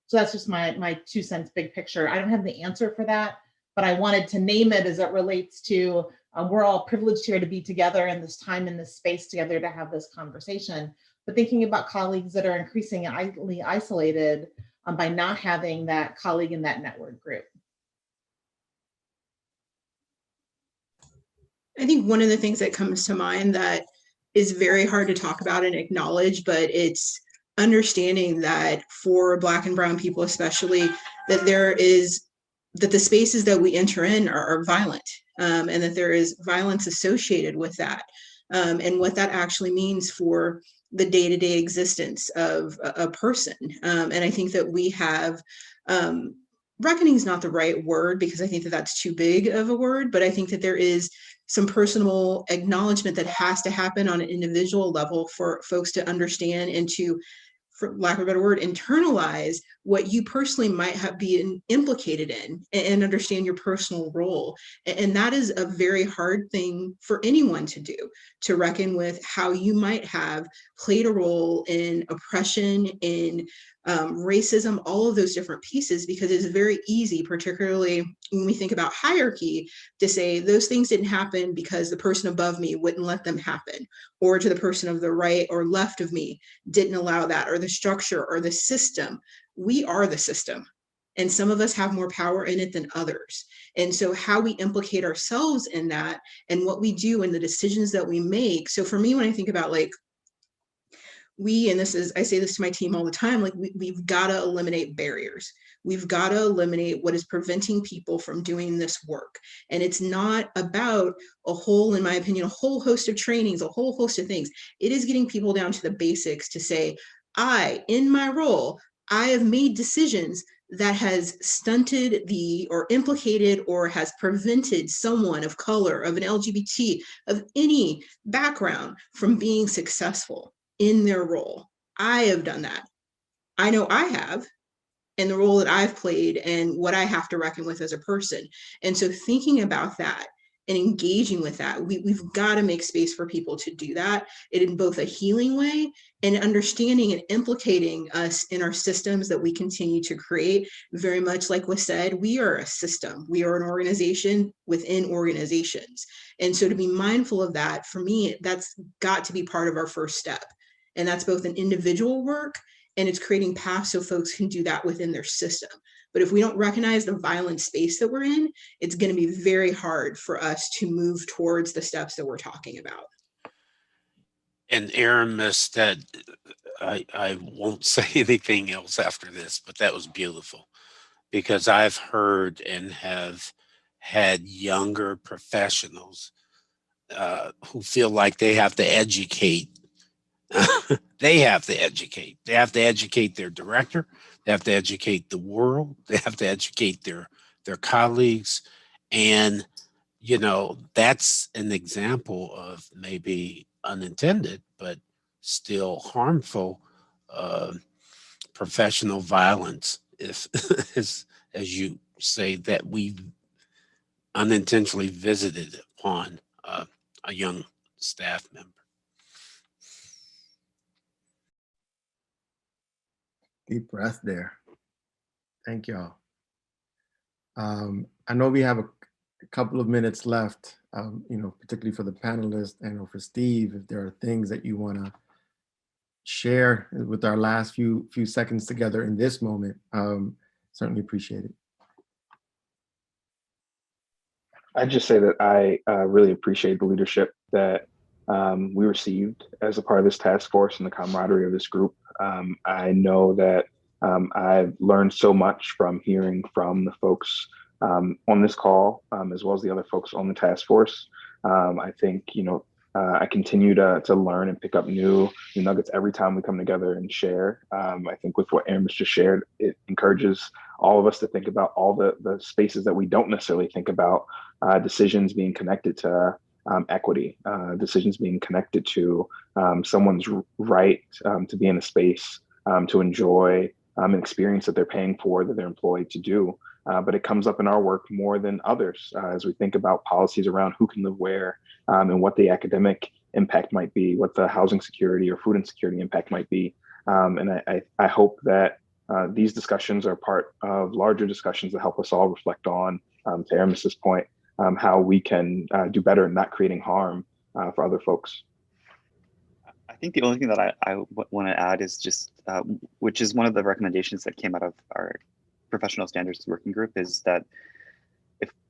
So that's just my 2 cents big picture. I don't have the answer for that, but I wanted to name it as it relates to we're all privileged here to be together in this time, in this space together to have this conversation. But thinking about colleagues that are increasingly isolated by not having that colleague in that network group. I think one of the things that comes to mind that is very hard to talk about and acknowledge, but it's understanding that for Black and Brown people especially, that the spaces that we enter in are violent, and that there is violence associated with that, and what that actually means for the day-to-day existence of a person. And I think that we have, reckoning is not the right word because I think that that's too big of a word, but I think that there is some personal acknowledgement that has to happen on an individual level for folks to understand and to, for lack of a better word, internalize what you personally might have been implicated in and understand your personal role. And that is a very hard thing for anyone to do, to reckon with how you might have played a role in oppression, in racism, all of those different pieces, because it's very easy, particularly when we think about hierarchy, to say those things didn't happen because the person above me wouldn't let them happen, or to the person of the right or left of me didn't allow that, or the structure or the system. We are the system, and some of us have more power in it than others. And so how we implicate ourselves in that and what we do and the decisions that we make. So for me, when I think about like, and this is, I say this to my team all the time, like we've got to eliminate barriers. We've got to eliminate what is preventing people from doing this work. And it's not about in my opinion, a whole host of trainings, a whole host of things. It is getting people down to the basics to say, in my role, I have made decisions that has stunted or implicated or has prevented someone of color, of an LGBT, of any background from being successful in their role. I have done that. I know I have, and the role that I've played and what I have to reckon with as a person. And so thinking about that and engaging with that, we've got to make space for people to do that in both a healing way and understanding and implicating us in our systems that we continue to create. Very much like was said, we are a system. We are an organization within organizations. And so to be mindful of that, for me, that's got to be part of our first step. And that's both an individual work and it's creating paths so folks can do that within their system. But if we don't recognize the violent space that we're in, it's going to be very hard for us to move towards the steps that we're talking about. And Aramis, that I won't say anything else after this, but that was beautiful, because I've heard and have had younger professionals who feel like they have to educate. They have to educate. They have to educate their director. They have to educate the world. They have to educate their colleagues. And, you know, that's an example of maybe unintended, but still harmful professional violence, if as you say, that we unintentionally visited upon a young staff member. Deep breath there. Thank y'all. I know we have a couple of minutes left, particularly for the panelists and for Steve, if there are things that you want to share with our last few seconds together in this moment, certainly appreciate it. I'd just say that I really appreciate the leadership that we received as a part of this task force and the camaraderie of this group. I know that I've learned so much from hearing from the folks on this call, as well as the other folks on the task force. I think, I continue to learn and pick up new nuggets every time we come together and share. I think with what Aaron just shared, it encourages all of us to think about all the spaces that we don't necessarily think about, decisions being connected to equity, decisions being connected to someone's right to be in a space, to enjoy an experience that they're paying for, that they're employed to do. But it comes up in our work more than others as we think about policies around who can live where, and what the academic impact might be, what the housing security or food insecurity impact might be. And I hope that these discussions are part of larger discussions that help us all reflect on, to Aramis's point, how we can do better in not creating harm for other folks. I think the only thing that I want to add is just, which is one of the recommendations that came out of our professional standards working group, is that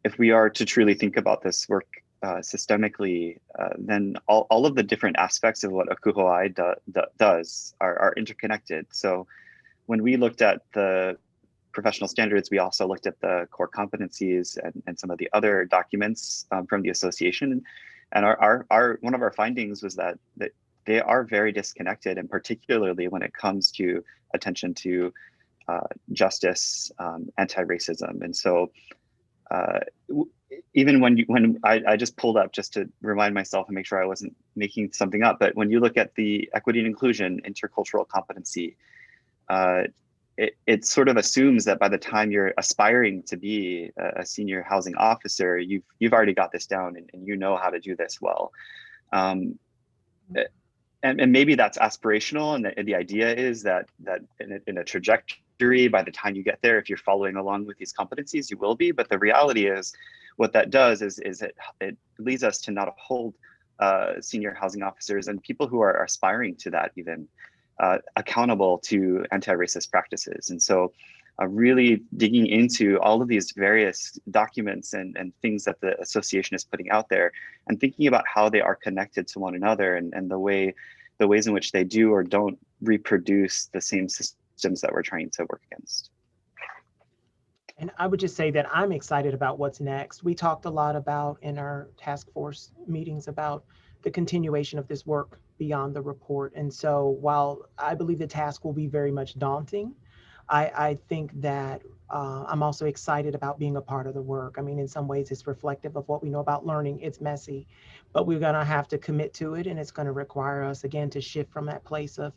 if we are to truly think about this work systemically, then all of the different aspects of what ACUHO-I does are interconnected. So when we looked at the professional standards, we also looked at the core competencies and some of the other documents from the association. And our one of our findings was that they are very disconnected, and particularly when it comes to attention to justice, anti-racism. And so even when I just pulled up just to remind myself and make sure I wasn't making something up, but when you look at the equity and inclusion intercultural competency, it sort of assumes that by the time you're aspiring to be a senior housing officer, you've already got this down and you know how to do this well. And maybe that's aspirational, and the idea is that in a trajectory, by the time you get there, if you're following along with these competencies, you will be. But the reality is, what that does is it leads us to not hold senior housing officers and people who are aspiring to that even accountable to anti-racist practices. And so really digging into all of these various documents and things that the association is putting out there, and thinking about how they are connected to one another, and the ways in which they do or don't reproduce the same systems that we're trying to work against. And I would just say that I'm excited about what's next. We talked a lot about in our task force meetings about the continuation of this work beyond the report. And so while I believe the task will be very much daunting, I think that I'm also excited about being a part of the work. I mean, in some ways, it's reflective of what we know about learning. It's messy, but we're going to have to commit to it. And it's going to require us, again, to shift from that place of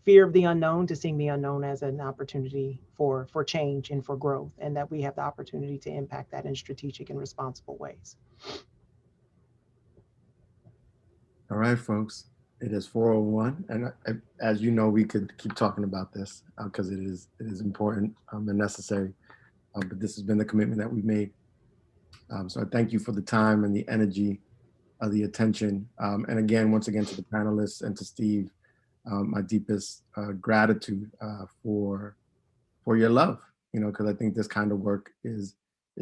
fear of the unknown to seeing the unknown as an opportunity for change and for growth, and that we have the opportunity to impact that in strategic and responsible ways. All right, folks. It is 4:01, and as you know, we could keep talking about this because it is important and necessary. But this has been the commitment that we've made. So I thank you for the time and the energy, the attention, and again, once again, to the panelists and to Steve, my deepest gratitude for your love. Because I think this kind of work is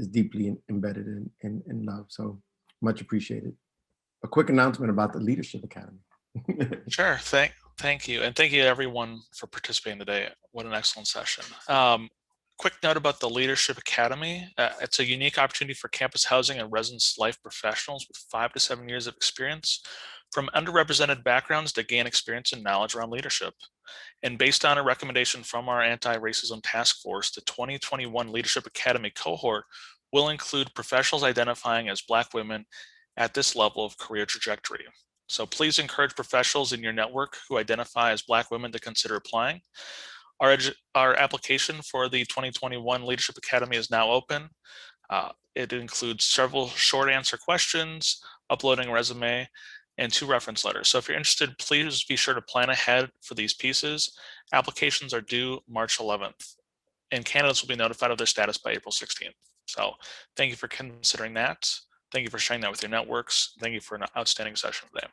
deeply embedded in love. So much appreciated. A quick announcement about the Leadership Academy. Sure. Thank you. And thank you to everyone for participating today. What an excellent session. Quick note about the Leadership Academy. It's a unique opportunity for campus housing and residence life professionals with 5 to 7 years of experience from underrepresented backgrounds to gain experience and knowledge around leadership. And based on a recommendation from our anti-racism task force, the 2021 Leadership Academy cohort will include professionals identifying as Black women at this level of career trajectory. So please encourage professionals in your network who identify as Black women to consider applying. Our application for the 2021 Leadership Academy is now open. It includes several short answer questions, uploading a resume, and 2 reference letters. So if you're interested, please be sure to plan ahead for these pieces. Applications are due March 11th, and candidates will be notified of their status by April 16th. So thank you for considering that. Thank you for sharing that with your networks. Thank you for an outstanding session today.